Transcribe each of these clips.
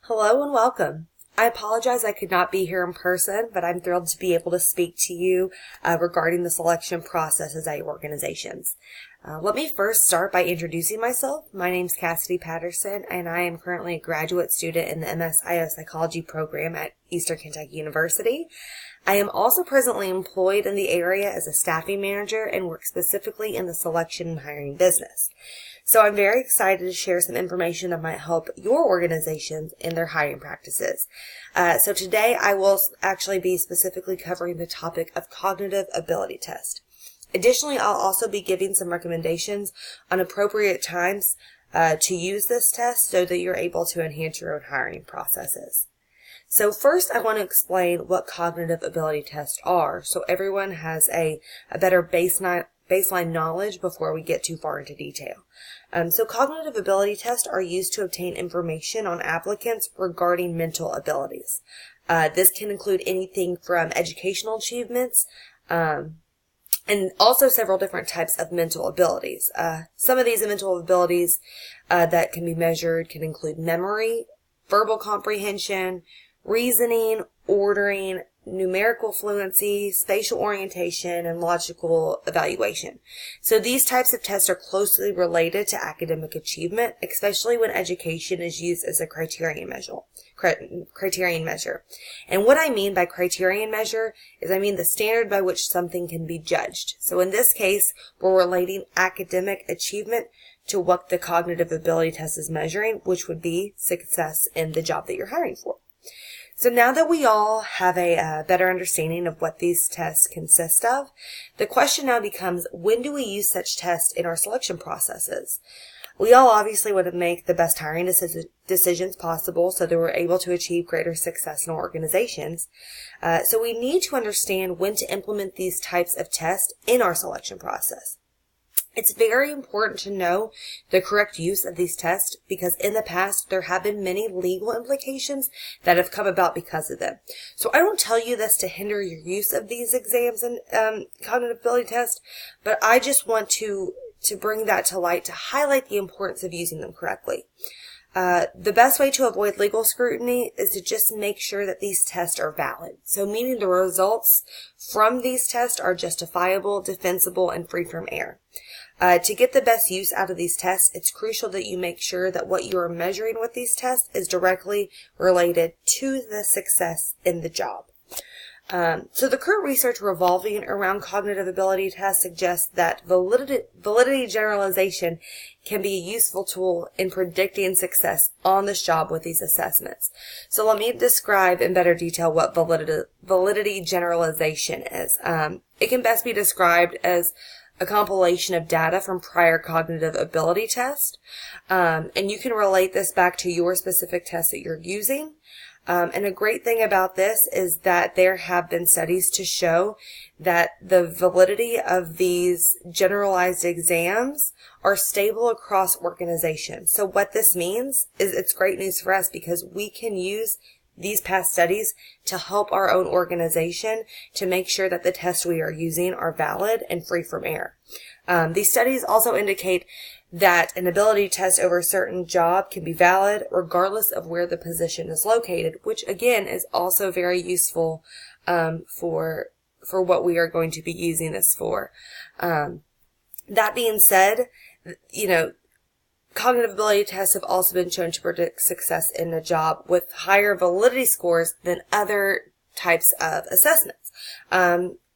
Hello and welcome. I apologize I could not be here in person, but I'm thrilled to be able to speak to you regarding the selection processes at your organizations. Let me first start by introducing myself. My name's Cassidy Patterson, and I am currently a graduate student in the MSIO Psychology program at Eastern Kentucky University. I am also presently employed in the area as a staffing manager and work specifically in the selection and hiring business. So I'm very excited to share some information that might help your organizations in their hiring practices. So today I will actually be specifically covering the topic of cognitive ability test. Additionally, I'll also be giving some recommendations on appropriate times to use this test so that you're able to enhance your own hiring processes. So first, I want to explain what cognitive ability tests are so everyone has a better baseline knowledge before we get too far into detail. So cognitive ability tests are used to obtain information on applicants regarding mental abilities. This can include anything from educational achievements and also several different types of mental abilities. Some of these mental abilities that can be measured can include memory, verbal comprehension, reasoning, ordering, numerical fluency, spatial orientation, and logical evaluation. So these types of tests are closely related to academic achievement, especially when education is used as a criterion measure. And what I mean by criterion measure is I mean the standard by which something can be judged. So in this case, we're relating academic achievement to what the cognitive ability test is measuring, which would be success in the job that you're hiring for. So now that we all have a better understanding of what these tests consist of, the question now becomes, when do we use such tests in our selection processes? We all obviously want to make the best hiring decisions possible so that we're able to achieve greater success in our organizations. So we need to understand when to implement these types of tests in our selection process. It's very important to know the correct use of these tests because in the past there have been many legal implications that have come about because of them. So I don't tell you this to hinder your use of these exams and cognitive ability tests, but I just want to bring that to light to highlight the importance of using them correctly. The best way to avoid legal scrutiny is to just make sure that these tests are valid. So meaning the results from these tests are justifiable, defensible, and free from error. To get the best use out of these tests, it's crucial that you make sure that what you are measuring with these tests is directly related to the success in the job. So the current research revolving around cognitive ability tests suggests that validity generalization can be a useful tool in predicting success on the job with these assessments. So let me describe in better detail what validity generalization is. It can best be described as a compilation of data from prior cognitive ability tests, and you can relate this back to your specific test that you're using. And a great thing about this is that there have been studies to show that the validity of these generalized exams are stable across organizations. So what this means is it's great news for us because we can use these past studies to help our own organization to make sure that the tests we are using are valid and free from error. These studies also indicate that an ability test over a certain job can be valid regardless of where the position is located, which again is also very useful for what we are going to be using this for. That being said, cognitive ability tests have also been shown to predict success in a job with higher validity scores than other types of assessments.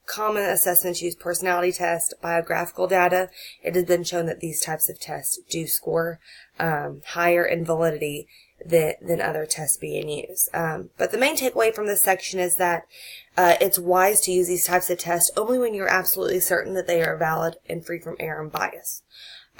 Common assessments use personality tests, biographical data. It has been shown that these types of tests do score higher in validity than other tests being used. But the main takeaway from this section is that it's wise to use these types of tests only when you're absolutely certain that they are valid and free from error and bias.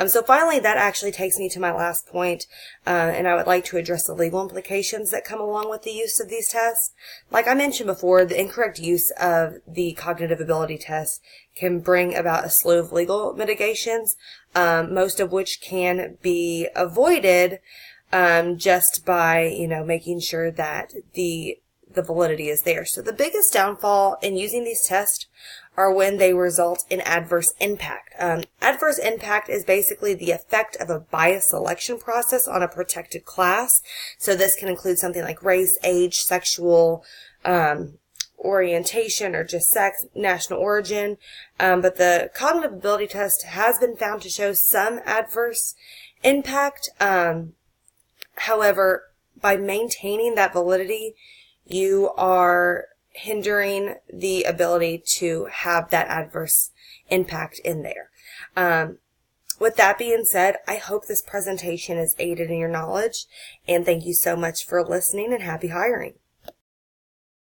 So finally, that actually takes me to my last point, and I would like to address the legal implications that come along with the use of these tests. Like I mentioned before, the incorrect use of the cognitive ability test can bring about a slew of legal mitigations, most of which can be avoided just by, making sure that the validity is there. So the biggest downfall in using these tests are when they result in adverse impact. Adverse impact is basically the effect of a bias selection process on a protected class. So this can include something like race, age, sexual orientation, or just sex, national origin. But the cognitive ability test has been found to show some adverse impact. However, by maintaining that validity, you are hindering the ability to have that adverse impact in there. With that being said, I hope this presentation has aided in your knowledge, and thank you so much for listening, and happy hiring.